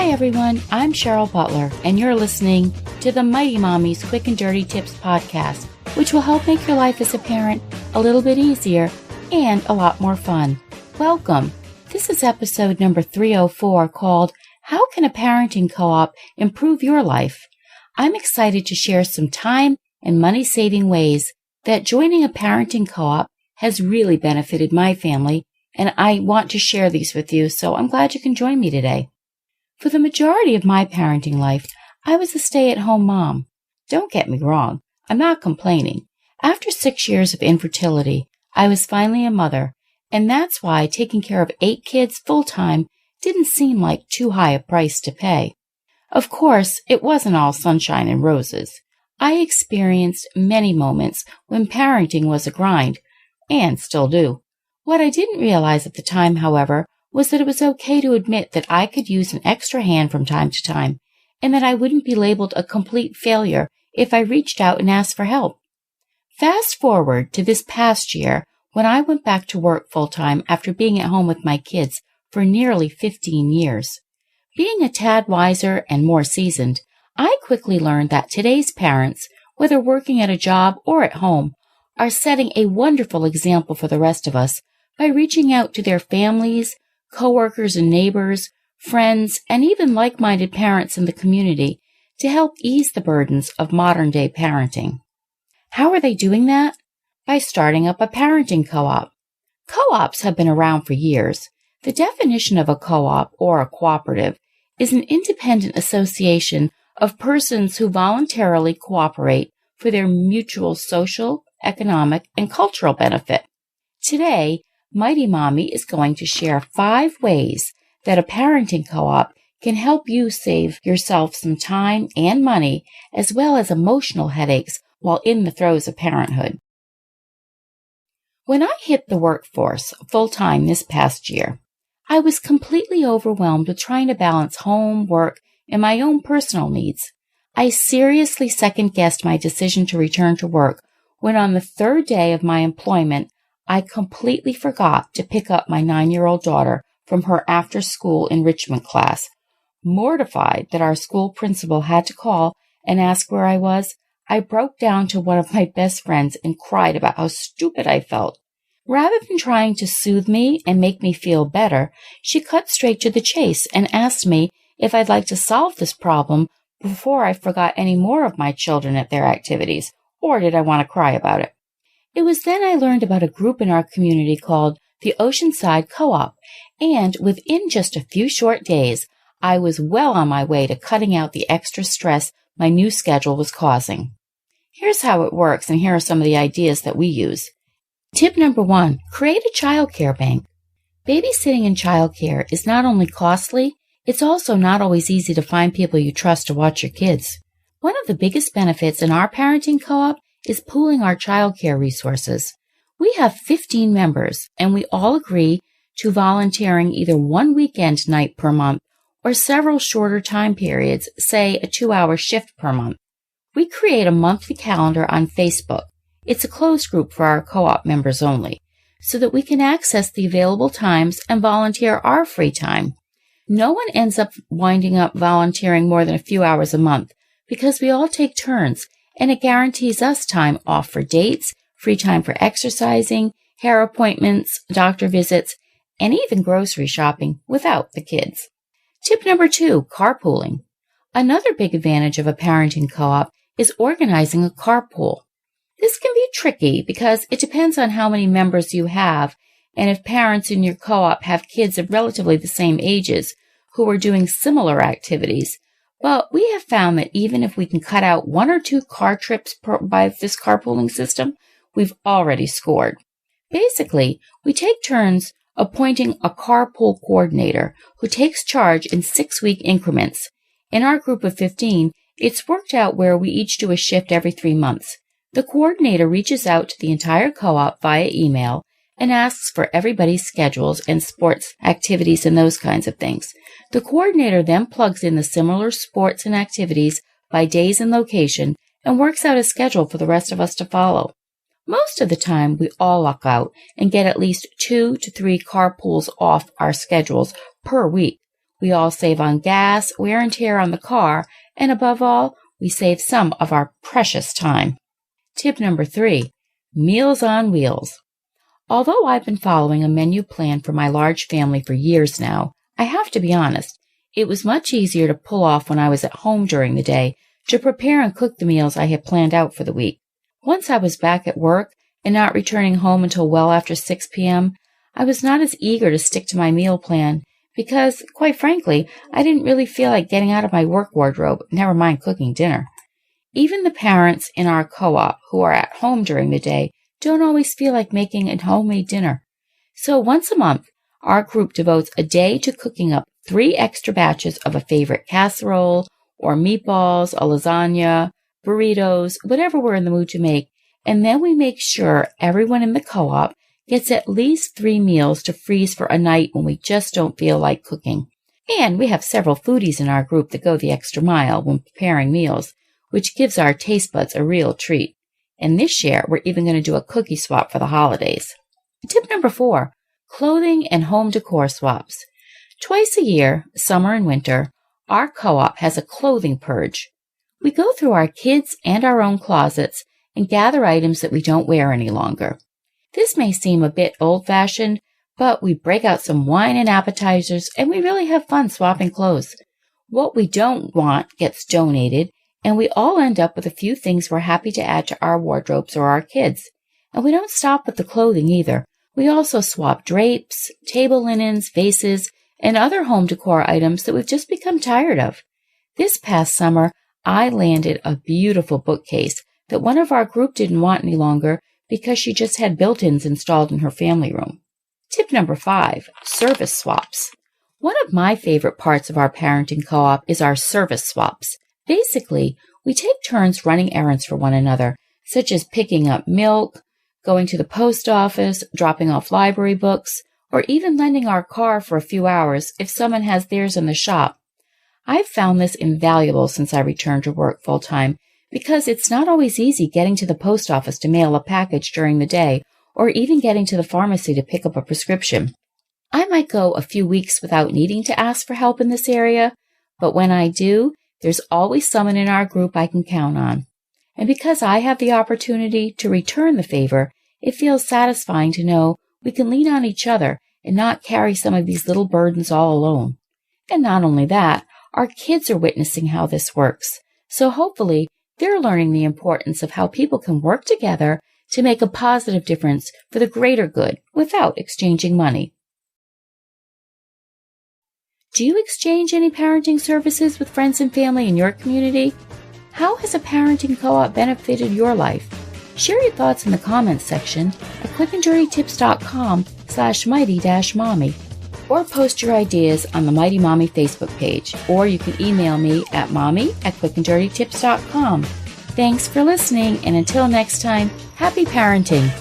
Hi everyone, I'm Cheryl Butler, and you're listening to the Mighty Mommy's Quick and Dirty Tips podcast, which will help make your life as a parent a little bit easier and a lot more fun. Welcome. This is episode number 304 called How Can a Parenting Co-op Improve Your Life? I'm excited to share some time and money-saving ways that joining a parenting co-op has really benefited my family, and I want to share these with you, so I'm glad you can join me today. For the majority of my parenting life, I was a stay-at-home mom. Don't get me wrong, I'm not complaining. After 6 years of infertility, I was finally a mother, and that's why taking care of 8 kids full-time didn't seem like too high a price to pay. Of course, it wasn't all sunshine and roses. I experienced many moments when parenting was a grind, and still do. What I didn't realize at the time, however, was that it was okay to admit that I could use an extra hand from time to time, and that I wouldn't be labeled a complete failure if I reached out and asked for help. Fast forward to this past year, when I went back to work full-time after being at home with my kids for nearly 15 years. Being a tad wiser and more seasoned, I quickly learned that today's parents, whether working at a job or at home, are setting a wonderful example for the rest of us by reaching out to their families, coworkers and neighbors, friends, and even like-minded parents in the community to help ease the burdens of modern-day parenting. How are they doing that? By starting up a parenting co-op. Co-ops have been around for years. The definition of a co-op or a cooperative is an independent association of persons who voluntarily cooperate for their mutual social, economic, and cultural benefit. Today, Mighty Mommy is going to share 5 ways that a parenting co-op can help you save yourself some time and money, as well as emotional headaches while in the throes of parenthood. When I hit the workforce full-time this past year, I was completely overwhelmed with trying to balance home, work, and my own personal needs. I seriously second-guessed my decision to return to work when on the 3rd day of my employment, I completely forgot to pick up my 9-year-old daughter from her after-school enrichment class. Mortified that our school principal had to call and ask where I was, I broke down to one of my best friends and cried about how stupid I felt. Rather than trying to soothe me and make me feel better, she cut straight to the chase and asked me if I'd like to solve this problem before I forgot any more of my children at their activities, or did I want to cry about it. It was then I learned about a group in our community called the Oceanside Co-op, and within just a few short days, I was well on my way to cutting out the extra stress my new schedule was causing. Here's how it works, and here are some of the ideas that we use. Tip number 1, create a childcare bank. Babysitting and childcare is not only costly, it's also not always easy to find people you trust to watch your kids. One of the biggest benefits in our parenting co-op is pooling our childcare resources. We have 15 members, and we all agree to volunteering either one weekend night per month or several shorter time periods, say a 2-hour shift per month. We create a monthly calendar on Facebook. It's a closed group for our co-op members only, so that we can access the available times and volunteer our free time. No one ends up winding up volunteering more than a few hours a month because we all take turns, and it guarantees us time off for dates, free time for exercising, hair appointments, doctor visits, and even grocery shopping without the kids. Tip number 2, carpooling. Another big advantage of a parenting co-op is organizing a carpool. This can be tricky because it depends on how many members you have and if parents in your co-op have kids of relatively the same ages who are doing similar activities. But we have found that even if we can cut out 1 or 2 car trips by this carpooling system, we've already scored. Basically, we take turns appointing a carpool coordinator who takes charge in 6-week increments. In our group of 15, it's worked out where we each do a shift every 3 months. The coordinator reaches out to the entire co-op via email and asks for everybody's schedules and sports activities and those kinds of things. The coordinator then plugs in the similar sports and activities by days and location and works out a schedule for the rest of us to follow. Most of the time, we all luck out and get at least 2 to 3 carpools off our schedules per week. We all save on gas, wear and tear on the car, and above all, we save some of our precious time. Tip number 3, meals on wheels. Although I've been following a menu plan for my large family for years now, I have to be honest, it was much easier to pull off when I was at home during the day to prepare and cook the meals I had planned out for the week. Once I was back at work and not returning home until well after 6 p.m., I was not as eager to stick to my meal plan because, quite frankly, I didn't really feel like getting out of my work wardrobe, never mind cooking dinner. Even the parents in our co-op who are at home during the day don't always feel like making a homemade dinner. So once a month, our group devotes a day to cooking up 3 extra batches of a favorite casserole or meatballs, a lasagna, burritos, whatever we're in the mood to make, and then we make sure everyone in the co-op gets at least 3 meals to freeze for a night when we just don't feel like cooking. And we have several foodies in our group that go the extra mile when preparing meals, which gives our taste buds a real treat. And this year, we're even going to do a cookie swap for the holidays. Tip number 4, clothing and home decor swaps. Twice a year, summer and winter, our co-op has a clothing purge. We go through our kids' and our own closets and gather items that we don't wear any longer. This may seem a bit old-fashioned, but we break out some wine and appetizers, and we really have fun swapping clothes. What we don't want gets donated, and we all end up with a few things we're happy to add to our wardrobes or our kids. And we don't stop with the clothing either. We also swap drapes, table linens, vases, and other home decor items that we've just become tired of. This past summer, I landed a beautiful bookcase that one of our group didn't want any longer because she just had built-ins installed in her family room. Tip number 5, service swaps. One of my favorite parts of our parenting co-op is our service swaps. Basically, we take turns running errands for one another, such as picking up milk, going to the post office, dropping off library books, or even lending our car for a few hours if someone has theirs in the shop. I've found this invaluable since I returned to work full-time because it's not always easy getting to the post office to mail a package during the day or even getting to the pharmacy to pick up a prescription. I might go a few weeks without needing to ask for help in this area, but when I do, there's always someone in our group I can count on. And because I have the opportunity to return the favor, it feels satisfying to know we can lean on each other and not carry some of these little burdens all alone. And not only that, our kids are witnessing how this works. So hopefully, they're learning the importance of how people can work together to make a positive difference for the greater good without exchanging money. Do you exchange any parenting services with friends and family in your community? How has a parenting co-op benefited your life? Share your thoughts in the comments section at quickanddirtytips.com/mighty-mommy, or post your ideas on the Mighty Mommy Facebook page, or you can email me at mommy@quickanddirtytips.com. Thanks for listening, and until next time, happy parenting!